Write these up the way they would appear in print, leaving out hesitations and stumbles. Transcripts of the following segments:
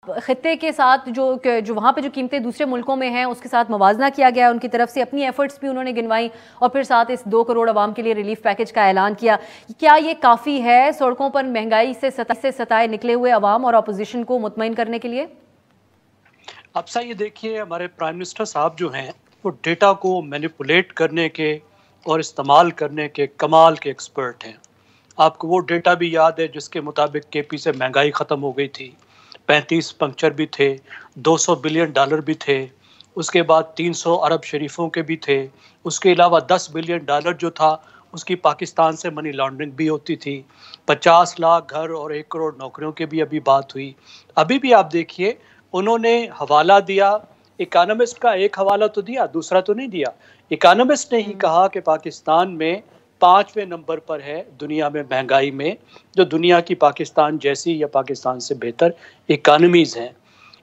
खित्ते के साथ जो जो वहाँ पे जो कीमतें दूसरे मुल्कों में हैं उसके साथ मवाजना किया गया, उनकी तरफ से अपनी एफर्ट्स भी उन्होंने गिनवाई और फिर साथ इस 2 करोड़ आवाम के लिए रिलीफ पैकेज का ऐलान किया। क्या ये काफ़ी है सड़कों पर महंगाई से सताए निकले हुए अवाम और अपोजिशन को मुतमईन करने के लिए? अब सा ये देखिए, हमारे प्राइम मिनिस्टर साहब जो हैं वो डेटा को मैनिपुलेट करने के और इस्तेमाल करने के कमाल के एक्सपर्ट हैं। आपको वो डेटा भी याद है जिसके मुताबिक केपी से महंगाई ख़त्म हो गई थी, 35 पंक्चर भी थे, 200 बिलियन डॉलर भी थे, उसके बाद 300 अरब शरीफों के भी थे, उसके अलावा 10 बिलियन डॉलर जो था उसकी पाकिस्तान से मनी लॉन्ड्रिंग भी होती थी, 50 लाख घर और 1 करोड़ नौकरियों की भी अभी बात हुई। अभी भी आप देखिए, उन्होंने हवाला दिया, इकोनॉमिस्ट का एक हवाला तो दिया, दूसरा तो नहीं दिया। इकोनॉमिस्ट ने ही कहा कि पाकिस्तान में 5वें नंबर पर है दुनिया में महंगाई में, जो दुनिया की पाकिस्तान जैसी या पाकिस्तान से बेहतर इकोनॉमीज़ हैं।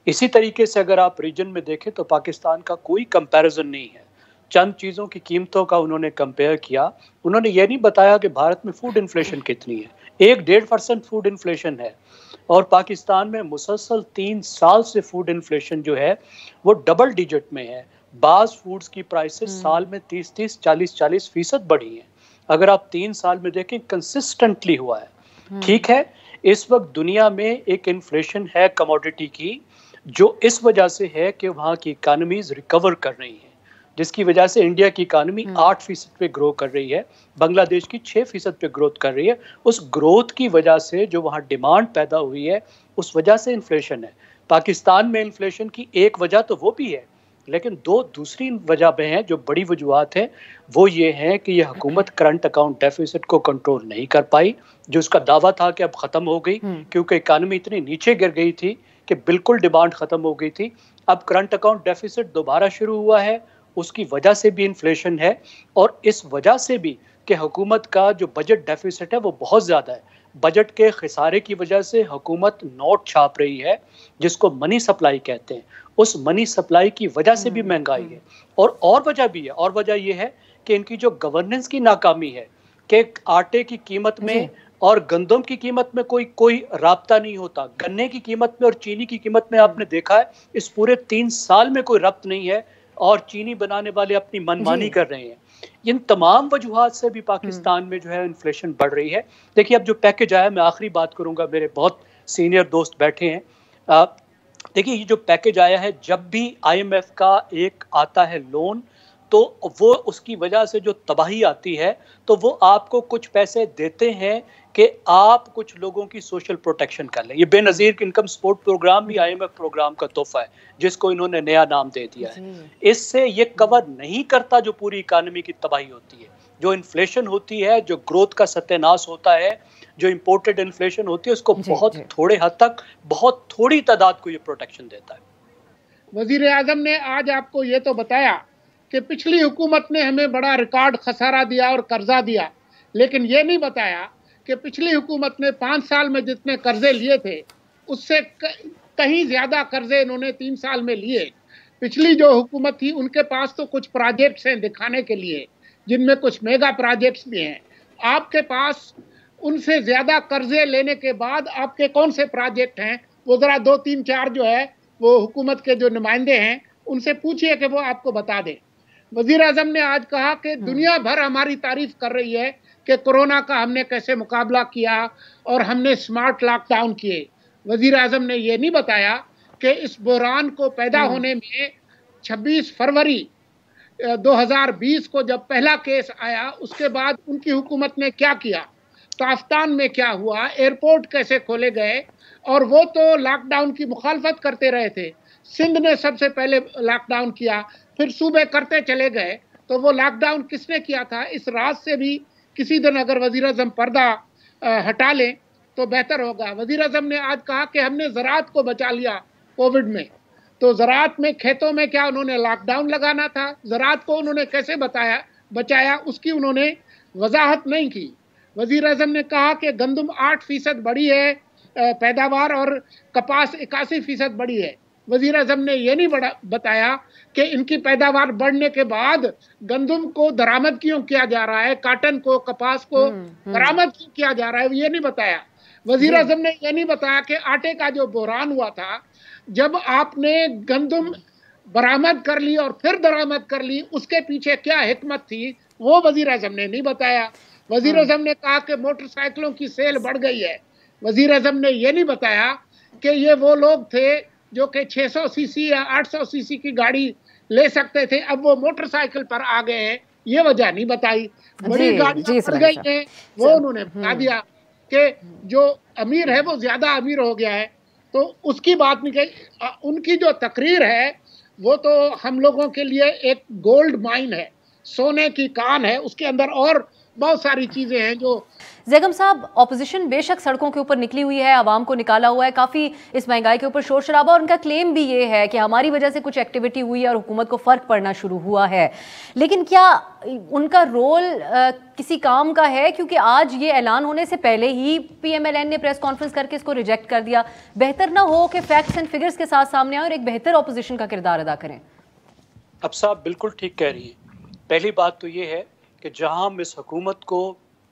इसी तरीके से अगर आप रीजन में देखें तो पाकिस्तान का कोई कंपैरिजन नहीं है। चंद चीज़ों की कीमतों का उन्होंने कंपेयर किया। उन्होंने ये नहीं बताया कि भारत में फूड इन्फ्लेशन कितनी है। 1-1.5% फूड इन्फ्लेशन है और पाकिस्तान में मुसलसल 3 साल से फूड इन्फ्लेशन जो है वो डबल डिजिट में है। बाज़ फूड्स की प्राइसेस साल में 30-30, 40-40% बढ़ी हैं। अगर आप 3 साल में देखें, कंसिस्टेंटली हुआ है। ठीक है, इस वक्त दुनिया में एक इन्फ्लेशन है कमोडिटी की, जो इस वजह से है कि वहाँ की इकानमीज रिकवर कर रही हैं, जिसकी वजह से इंडिया की इकानमी 8% पे ग्रो कर रही है, बांग्लादेश की 6% पे ग्रोथ कर रही है। उस ग्रोथ की वजह से जो वहाँ डिमांड पैदा हुई है, उस वजह से इन्फ्लेशन है। पाकिस्तान में इन्फ्लेशन की एक वजह तो वो भी है, लेकिन 2 दूसरी वजह पे हैं जो बड़ी वजूहत हैं। वो ये हैं कि ये हुकूमत करंट अकाउंट डेफिसिट को कंट्रोल नहीं कर पाई, जो उसका दावा था कि अब ख़त्म हो गई, क्योंकि इकानमी इतनी नीचे गिर गई थी कि बिल्कुल डिमांड ख़त्म हो गई थी। अब करंट अकाउंट डेफिसिट दोबारा शुरू हुआ है, उसकी वजह से भी इन्फ्लेशन है और इस वजह से भी कि हुकूमत का जो बजट डेफिसिट है वो बहुत ज़्यादा है। बजट के खिसारे की वजह से हुकूमत नोट छाप रही है, जिसको मनी सप्लाई कहते हैं। उस मनी सप्लाई की वजह से भी महंगाई है और वजह भी है। और वजह यह है कि इनकी जो गवर्नेंस की नाकामी है कि आटे की कीमत में और गंदम की कीमत में कोई कोई राब्ता नहीं होता। गन्ने की कीमत में और चीनी की कीमत में आपने देखा है इस पूरे 3 साल में कोई रब्त नहीं है और चीनी बनाने वाले अपनी मनमानी कर रहे हैं। इन तमाम वजूहात से भी पाकिस्तान में जो है इन्फ्लेशन बढ़ रही है। देखिए, अब जो पैकेज आया, मैं आखिरी बात करूंगा, मेरे बहुत सीनियर दोस्त बैठे हैं। देखिए, ये जो पैकेज आया है, जब भी आईएमएफ का एक आता है लोन, तो वो उसकी वजह से जो तबाही आती है, तो वो आपको कुछ पैसे देते हैं कि आप कुछ लोगों की सोशल प्रोटेक्शन कर लें। ये बेनज़ीर इनकम सपोर्ट प्रोग्राम भी आईएमएफ प्रोग्राम का तोहफा है, जिसको इन्होंने नया नाम दे दिया है। इससे ये कवर नहीं करता जो पूरी इकानमी की तबाही होती है, जो इन्फ्लेशन होती है, जो ग्रोथ का सत्यानाश होता है, जो इम्पोर्टेड इन्फ्लेशन होती है, उसको बहुत थोड़े हद तक, बहुत थोड़ी तादाद को ये प्रोटेक्शन देता है। वजीर आजम ने आज आपको ये तो बताया कि पिछली हुकूमत ने हमें बड़ा रिकॉर्ड खसारा दिया और कर्जा दिया, लेकिन ये नहीं बताया कि पिछली हुकूमत ने 5 साल में जितने कर्जे लिए थे उससे कहीं ज्यादा कर्जे इन्होंने 3 साल में लिए। पिछली जो हुकूमत थी उनके पास तो कुछ प्रोजेक्ट्स हैं दिखाने के लिए, जिनमें कुछ मेगा प्रोजेक्ट्स भी हैं। आपके पास उनसे ज्यादा कर्जे लेने के बाद आपके कौन से प्रोजेक्ट हैं, वो जरा 2, 3, 4 जो है वो हुकूमत के जो नुमाइंदे हैं उनसे पूछिए कि वो आपको बता दें। वजीर आजम ने आज कहा कि दुनिया भर हमारी तारीफ कर रही है कि कोरोना का हमने कैसे मुकाबला किया और हमने स्मार्ट लॉकडाउन किए। वजीर आजम ने यह नहीं बताया कि इस बहरान को पैदा होने में 26 फरवरी 2020 को जब पहला केस आया, उसके बाद उनकी हुकूमत ने क्या किया, ताफ्तान में क्या हुआ, एयरपोर्ट कैसे खोले गए, और वो तो लॉकडाउन की मुखालफत करते रहे थे। सिंध ने सबसे पहले लॉकडाउन किया, फिर सूबे करते चले गए, तो वो लॉकडाउन किसने किया था, इस राज से भी किसी दिन अगर वजीर आजम पर्दा हटा लें तो बेहतर होगा। वजीर आजम ने आज कहा कि हमने ज़राअत को बचा लिया कोविड में, तो ज़राअत में, खेतों में क्या उन्होंने लॉकडाउन लगाना था? ज़राअत को उन्होंने कैसे बचाया उसकी उन्होंने वजाहत नहीं की। वजीर आजम ने कहा कि गंदम 8% बढ़ी है पैदावार और कपास 81% बढ़ी है। वजीर आजम ने यह नहीं बताया कि इनकी पैदावार बढ़ने के बाद गंदम को दरामद क्यों किया जा रहा है, काटन को, कपास को दरामद क्यों किया जा रहा है, ये नहीं बताया। वजीर आजम ने यह नहीं बताया कि आटे का जो बहरान हुआ था, जब आपने गंदम बरामद कर ली और फिर दरामद कर ली, उसके पीछे क्या हिकमत थी वो वजीर आजम ने नहीं बताया। वजीर आजम ने कहा कि मोटरसाइकिलों की सेल बढ़ गई है। वजीर आजम ने ये नहीं बताया कि ये वो लोग थे जो कि 600 सीसी या 800 सीसी की गाड़ी ले सकते थे, अब वो मोटरसाइकिल पर आ गए हैं, ये वजह नहीं बताई। बड़ी गाड़ियां बढ़ गई हैं वो उन्होंने बता दिया कि जो अमीर है वो ज्यादा अमीर हो गया है, तो उसकी बात नहीं कही। उनकी जो तकरीर है वो तो हम लोगों के लिए एक गोल्ड माइन है, सोने की कान है, उसके अंदर और बहुत सारी चीजें हैं जो। ज़ैगम साहब, ऑपोजिशन बेशक सड़कों के ऊपर निकली हुई है, आवाम को निकाला हुआ है, काफ़ी इस महंगाई के ऊपर शोर शराबा, और उनका क्लेम भी ये है कि हमारी वजह से कुछ एक्टिविटी हुई है और हुकूमत को फ़र्क पड़ना शुरू हुआ है। लेकिन क्या उनका रोल किसी काम का है? क्योंकि आज ये ऐलान होने से पहले ही PMLN ने प्रेस कॉन्फ्रेंस करके इसको रिजेक्ट कर दिया। बेहतर ना हो कि फैक्ट्स एंड फिगर्स के साथ सामने आए और एक बेहतर ऑपोजिशन का किरदार अदा करें? अब साहब बिल्कुल ठीक कह रही है। पहली बात तो ये है कि जहां हम इस हुकूमत को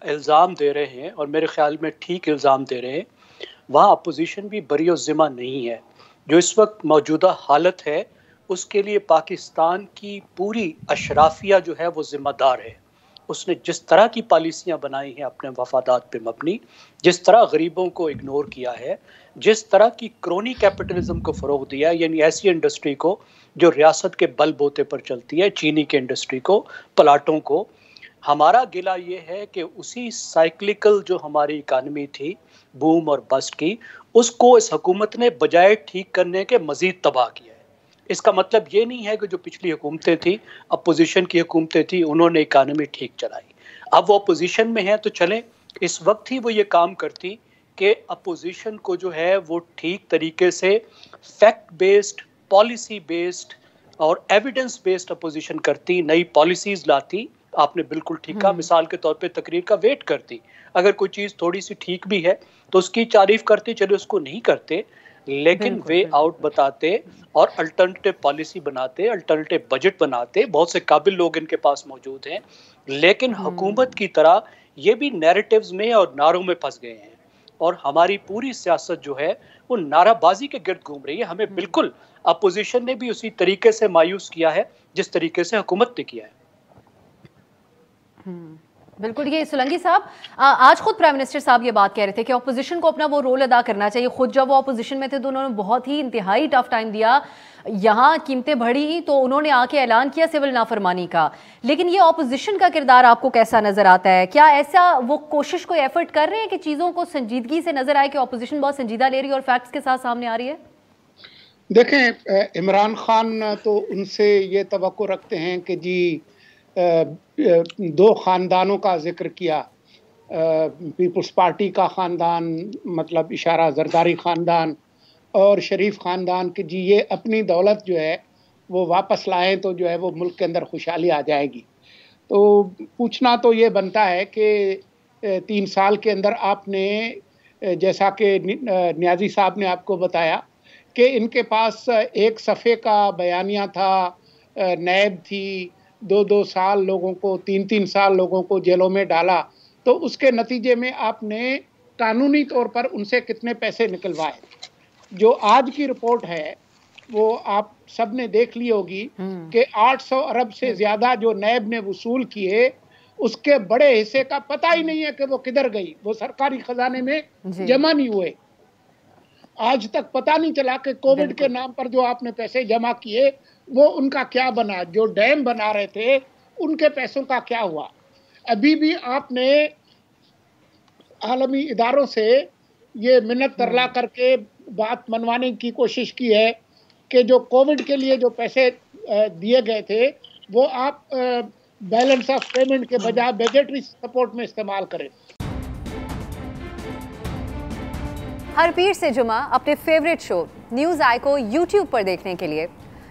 इल्ज़ाम दे रहे हैं, और मेरे ख्याल में ठीक इल्ज़ाम दे रहे हैं, वहाँ अपोजिशन भी बरी और ज़िम्मा नहीं है। जो इस वक्त मौजूदा हालत है उसके लिए पाकिस्तान की पूरी अशराफिया जो है वो ज़िम्मेदार है। उसने जिस तरह की पॉलिसियाँ बनाई हैं अपने वफादात पे मबनी, जिस तरह गरीबों को इग्नोर किया है, जिस तरह की क्रोनी कैपिटलिज्म को फ़रोग दिया है, यानी ऐसी इंडस्ट्री को जो रियासत के बल बोते पर चलती है, चीनी की इंडस्ट्री को, प्लाटों को। हमारा गिला ये है कि उसी साइक्लिकल जो हमारी इकानमी थी बूम और बस्ट की, उसको इस हुकूमत ने बजाय ठीक करने के मज़ीद तबाह किया है। इसका मतलब ये नहीं है कि जो पिछली हुकूमतें थी, अपोजिशन की हुकूमतें थी, उन्होंने इकानमी ठीक चलाई। अब वो अपोजिशन में है तो चलें, इस वक्त ही वो ये काम करती कि अपोजिशन को जो है वो ठीक तरीके से फैक्ट बेस्ड, पॉलिसी बेस्ड और एविडेंस बेस्ड अपोजिशन करती, नई पॉलिसीज़ लाती। आपने बिल्कुल ठीक कहा, मिसाल के तौर पे तकरीर का वेट करती। अगर कोई चीज़ थोड़ी सी ठीक भी है तो उसकी तारीफ करते, चलो उसको नहीं करते, लेकिन वे आउट बताते और अल्टरनेटिव पॉलिसी बनाते, अल्टरनेटिव बजट बनाते। बहुत से काबिल लोग इनके पास मौजूद हैं, लेकिन हुकूमत की तरह ये भी नैरेटिव्स में और नारों में फंस गए हैं, और हमारी पूरी सियासत जो है वो नाराबाजी के गिर्द घूम रही है। हमें बिल्कुल अपोजिशन ने भी उसी तरीके से मायूस किया है जिस तरीके से हुकूमत ने किया है। बिल्कुल। ये सोलंकी साहब, आज खुद प्राइम मिनिस्टर साहब ये बात कह रहे थे कि ऑपोजिशन को अपना वो रोल अदा करना चाहिए। खुद जब वो ऑपोजिशन में थे तो उन्होंने बहुत ही इंतहाई टफ टाइम दिया, यहाँ कीमतें बढ़ी तो उन्होंने आके ऐलान किया सिविल नाफरमानी का। लेकिन ये ऑपोजिशन का किरदार आपको कैसा नजर आता है? क्या ऐसा वो कोशिश, कोई एफर्ट कर रहे हैं कि चीज़ों को संजीदगी से नजर आए कि ऑपोजिशन बहुत संजीदा ले रही है और फैक्ट्स के साथ सामने आ रही है? देखें, इमरान खान तो उनसे ये तवक्को रखते हैं कि जी दो ख़ानदानों का जिक्र किया, पीपल्स पार्टी का ख़ानदान, मतलब इशारा जरदारी ख़ानदान और शरीफ ख़ानदान, कि जी ये अपनी दौलत जो है वो वापस लाएं तो जो है वो मुल्क के अंदर खुशहाली आ जाएगी। तो पूछना तो ये बनता है कि 3 साल के अंदर आपने, जैसा कि नियाज़ी साहब ने आपको बताया कि इनके पास एक सफ़े का बयानिया था, नैब थी, 2-2 साल लोगों को, 3-3 साल लोगों को जेलों में डाला, तो उसके नतीजे में आपने कानूनी तौर पर उनसे कितने पैसे निकलवाए। जो आज की रिपोर्ट है वो आप सब ने देख ली होगी कि 800 अरब से ज़्यादा जो नैब ने वसूल किए, उसके बड़े हिस्से का पता ही नहीं है कि वो किधर गई, वो सरकारी खजाने में जमा नहीं हुए। आज तक पता नहीं चला कि कोविड के नाम पर जो आपने पैसे जमा किए वो उनका क्या बना, जो डैम बना रहे थे उनके पैसों का क्या हुआ। अभी भी आपने आलमी इदारों से ये मिन्नत तरला करके बात मनवाने की कोशिश की है कि जो कोविड के लिए जो पैसे दिए गए थे वो आप बैलेंस ऑफ पेमेंट के बजाय बजटरी सपोर्ट में इस्तेमाल करें। हर पीर से जुमा अपने फेवरेट शो न्यूज़ आई को YouTube पर देखने के लिए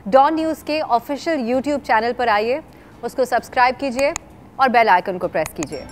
डॉन न्यूज़ के ऑफिशियल YouTube चैनल पर आइए, उसको सब्सक्राइब कीजिए और बेल आइकन को प्रेस कीजिए।